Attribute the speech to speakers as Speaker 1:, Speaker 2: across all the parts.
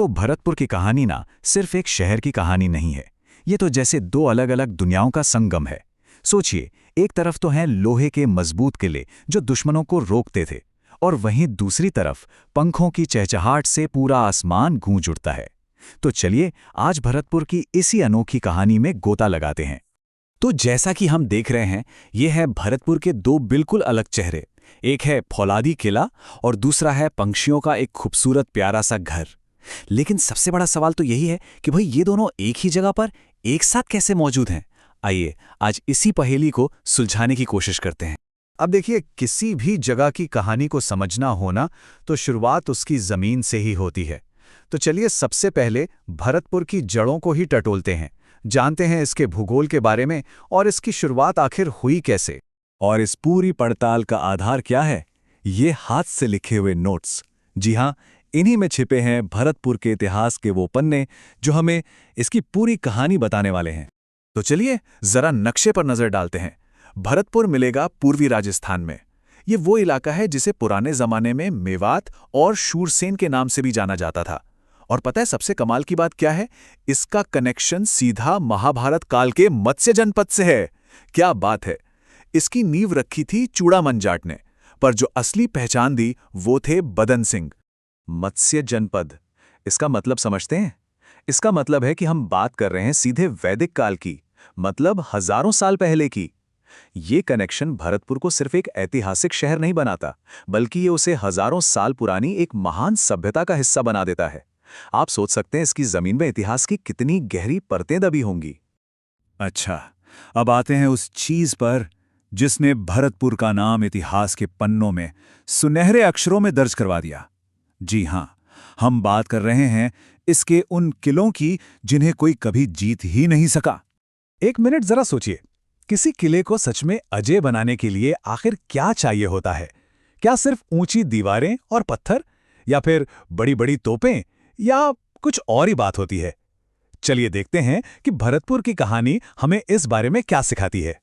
Speaker 1: तो भरतपुर की कहानी ना सिर्फ एक शहर की कहानी नहीं है। ये तो जैसे दो अलग अलग दुनियाओं का संगम है। सोचिए, एक तरफ तो हैं लोहे के मजबूत किले जो दुश्मनों को रोकते थे, और वहीं दूसरी तरफ पंखों की चहचहाट से पूरा आसमान गूंज उठता है। तो चलिए आज भरतपुर की इसी अनोखी कहानी में गोता लगाते हैं। तो जैसा कि हम देख रहे हैं, ये है भरतपुर के दो बिल्कुल अलग चेहरे। एक है फौलादी किला और दूसरा है पंछियों का एक खूबसूरत प्यारा सा घर। लेकिन सबसे बड़ा सवाल तो यही है कि भाई ये दोनों एक ही जगह पर एक साथ कैसे मौजूद हैं। आइए आज इसी पहेली को सुलझाने की कोशिश करते हैं। अब देखिए, किसी भी जगह की कहानी को समझना होना तो शुरुआत उसकी जमीन से ही होती है। तो चलिए सबसे पहले भरतपुर की जड़ों को ही टटोलते हैं, जानते हैं इसके भूगोल के बारे में और इसकी शुरुआत आखिर हुई कैसे। और इस पूरी पड़ताल का आधार क्या है? ये हाथ से लिखे हुए नोट्स। जी हाँ, इन्हीं में छिपे हैं भरतपुर के इतिहास के वो पन्ने जो हमें इसकी पूरी कहानी बताने वाले हैं। तो चलिए जरा नक्शे पर नजर डालते हैं। भरतपुर मिलेगा पूर्वी राजस्थान में। ये वो इलाका है जिसे पुराने जमाने में मेवात और शूरसेन के नाम से भी जाना जाता था। और पता है सबसे कमाल की बात क्या है? इसका कनेक्शन सीधा महाभारत काल के मत्स्य जनपद से है। क्या बात है! इसकी नींव रखी थी चूड़ामन जाट ने, पर जो असली पहचान दी वो थे बदन सिंह। मत्स्य जनपद, इसका मतलब समझते हैं? इसका मतलब है कि हम बात कर रहे हैं सीधे वैदिक काल की, मतलब हजारों साल पहले की। ये कनेक्शन भरतपुर को सिर्फ एक ऐतिहासिक शहर नहीं बनाता, बल्कि ये उसे हजारों साल पुरानी एक महान सभ्यता का हिस्सा बना देता है। आप सोच सकते हैं इसकी जमीन में इतिहास की कितनी गहरी परतें दबी होंगी। अच्छा, अब आते हैं उस चीज पर जिसने भरतपुर का नाम इतिहास के पन्नों में सुनहरे अक्षरों में दर्ज करवा दिया। जी हां, हम बात कर रहे हैं इसके उन किलों की जिन्हें कोई कभी जीत ही नहीं सका। एक मिनट जरा सोचिए, किसी किले को सच में अजय बनाने के लिए आखिर क्या चाहिए होता है? क्या सिर्फ ऊंची दीवारें और पत्थर, या फिर बड़ी बड़ी तोपें, या कुछ और ही बात होती है? चलिए देखते हैं कि भरतपुर की कहानी हमें इस बारे में क्या सिखाती है।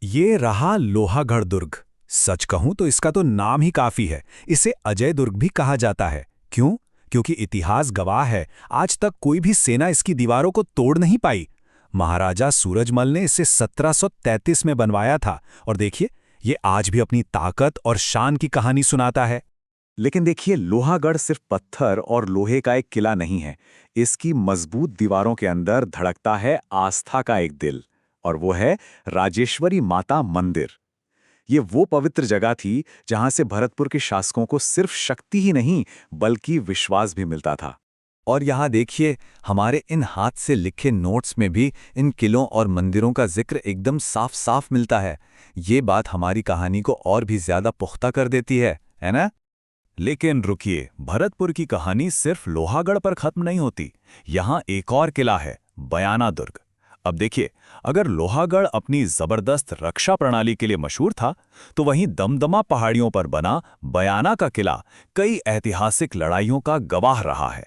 Speaker 1: ये रहा लोहागढ़ दुर्ग। सच कहूं तो इसका तो नाम ही काफी है। इसे अजय दुर्ग भी कहा जाता है। क्यों? क्योंकि इतिहास गवाह है, आज तक कोई भी सेना इसकी दीवारों को तोड़ नहीं पाई। महाराजा सूरजमल ने इसे 1733 में बनवाया था, और देखिए ये आज भी अपनी ताकत और शान की कहानी सुनाता है। लेकिन देखिए, लोहागढ़ सिर्फ पत्थर और लोहे का एक किला नहीं है। इसकी मजबूत दीवारों के अंदर धड़कता है आस्था का एक दिल, और वो है राजेश्वरी माता मंदिर। ये वो पवित्र जगह थी जहां से भरतपुर के शासकों को सिर्फ शक्ति ही नहीं बल्कि विश्वास भी मिलता था। और यहाँ देखिए, हमारे इन हाथ से लिखे नोट्स में भी इन किलों और मंदिरों का जिक्र एकदम साफ साफ मिलता है। ये बात हमारी कहानी को और भी ज्यादा पुख्ता कर देती है ना? लेकिन रुकिए, भरतपुर की कहानी सिर्फ लोहागढ़ पर खत्म नहीं होती। यहाँ एक और किला है, बयाना दुर्ग। अब देखिए, अगर लोहागढ़ अपनी जबरदस्त रक्षा प्रणाली के लिए मशहूर था, तो वहीं दमदमा पहाड़ियों पर बना बयाना का किला कई ऐतिहासिक लड़ाइयों का गवाह रहा है।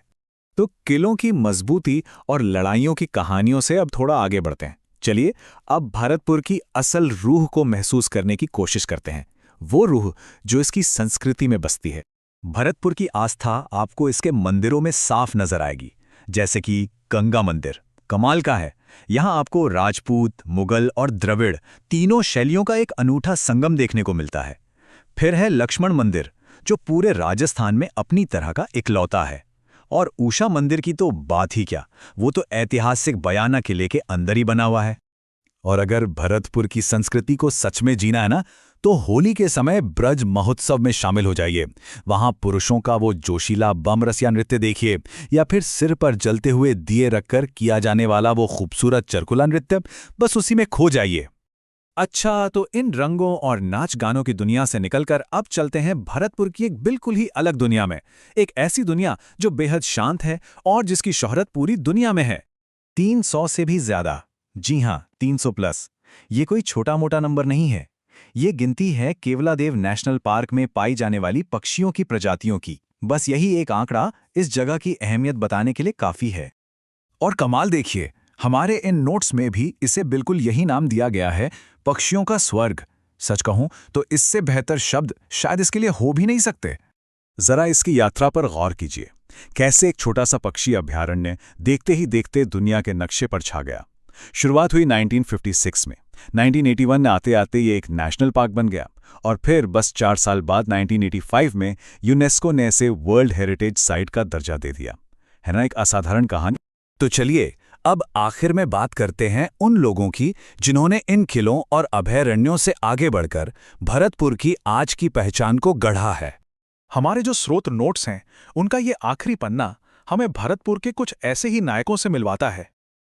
Speaker 1: तो किलों की मजबूती और लड़ाइयों की कहानियों से अब थोड़ा आगे बढ़ते हैं। चलिए अब भरतपुर की असल रूह को महसूस करने की कोशिश करते हैं, वो रूह जो इसकी संस्कृति में बसती है। भरतपुर की आस्था आपको इसके मंदिरों में साफ नजर आएगी, जैसे कि गंगा मंदिर। कमाल का है, यहाँ आपको राजपूत, मुगल और द्रविड़ तीनों शैलियों का एक अनूठा संगम देखने को मिलता है। फिर है लक्ष्मण मंदिर, जो पूरे राजस्थान में अपनी तरह का इकलौता है। और उषा मंदिर की तो बात ही क्या, वो तो ऐतिहासिक बयाना किले के अंदर ही बना हुआ है। और अगर भरतपुर की संस्कृति को सच में जीना है ना, तो होली के समय ब्रज महोत्सव में शामिल हो जाइए। वहां पुरुषों का वो जोशीला बम रसिया नृत्य देखिए, या फिर सिर पर जलते हुए दिए रखकर किया जाने वाला वो खूबसूरत चरकुला नृत्य, बस उसी में खो जाइए। अच्छा, तो इन रंगों और नाच गानों की दुनिया से निकलकर अब चलते हैं भरतपुर की एक बिल्कुल ही अलग दुनिया में। एक ऐसी दुनिया जो बेहद शांत है और जिसकी शोहरत पूरी दुनिया में है। 300 से भी ज्यादा, जी हाँ 300 प्लस। ये कोई छोटा मोटा नंबर नहीं है। ये गिनती है केवलादेव नेशनल पार्क में पाई जाने वाली पक्षियों की प्रजातियों की। बस यही एक आंकड़ा इस जगह की अहमियत बताने के लिए काफी है। और कमाल देखिए, हमारे इन नोट्स में भी इसे बिल्कुल यही नाम दिया गया है, पक्षियों का स्वर्ग। सच कहूं तो इससे बेहतर शब्द शायद इसके लिए हो भी नहीं सकते। जरा इसकी यात्रा पर गौर कीजिए। कैसे एक छोटा सा पक्षी अभयारण्य देखते ही देखते दुनिया के नक्शे पर छा गया। शुरुआत हुई 1956 में। 1981 आते आते ये एक नेशनल पार्क बन गया और फिर बस 4 साल बाद 1985 में यूनेस्को ने इसे वर्ल्ड हेरिटेज साइट का दर्जा दे दिया। है ना एक असाधारण कहानी। तो चलिए अब आखिर में बात करते हैं उन लोगों की जिन्होंने इन किलों और अभयारण्यों से आगे बढ़कर भरतपुर की आज की पहचान को गढ़ा है।
Speaker 2: हमारे जो स्रोत नोट्स हैं उनका ये आखिरी पन्ना हमें भरतपुर के कुछ ऐसे ही नायकों से मिलवाता है।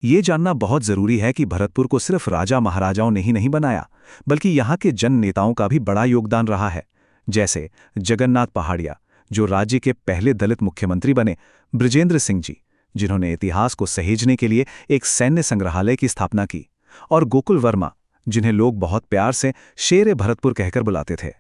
Speaker 1: ये जानना बहुत जरूरी है कि भरतपुर को सिर्फ राजा महाराजाओं ने ही नहीं बनाया, बल्कि यहाँ के जन नेताओं का भी बड़ा योगदान रहा है। जैसे जगन्नाथ पहाड़िया, जो राज्य के पहले दलित मुख्यमंत्री बने, बृजेंद्र सिंह जी, जिन्होंने इतिहास को सहेजने के लिए एक सैन्य संग्रहालय की स्थापना की, और गोकुल वर्मा, जिन्हें लोग बहुत प्यार से शेरे भरतपुर कहकर बुलाते थे।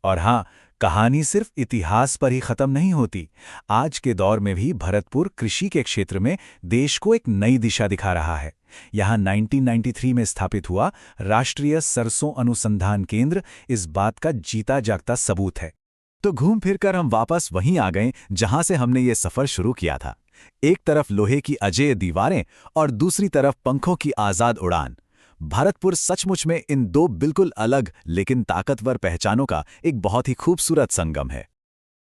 Speaker 1: और हाँ, कहानी सिर्फ इतिहास पर ही खत्म नहीं होती। आज के दौर में भी भरतपुर कृषि के क्षेत्र में देश को एक नई दिशा दिखा रहा है। यहाँ 1993 में स्थापित हुआ राष्ट्रीय सरसों अनुसंधान केंद्र इस बात का जीता जागता सबूत है। तो घूम फिरकर हम वापस वहीं आ गए जहां से हमने ये सफर शुरू किया था। एक तरफ लोहे की अजेय दीवारें और दूसरी तरफ पंखों की आजाद उड़ान। भरतपुर सचमुच में इन दो बिल्कुल अलग लेकिन ताकतवर पहचानों का एक बहुत ही खूबसूरत संगम है।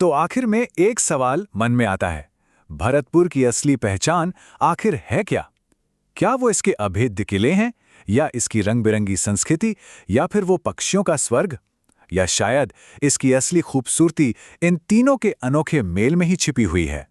Speaker 1: तो आखिर में एक सवाल मन में आता है, भरतपुर की असली पहचान आखिर है क्या? क्या वो इसके अभेद्य किले हैं, या इसकी रंग-बिरंगी संस्कृति, या फिर वो पक्षियों का स्वर्ग, या शायद इसकी असली खूबसूरती इन तीनों के अनोखे मेल में ही छिपी हुई है?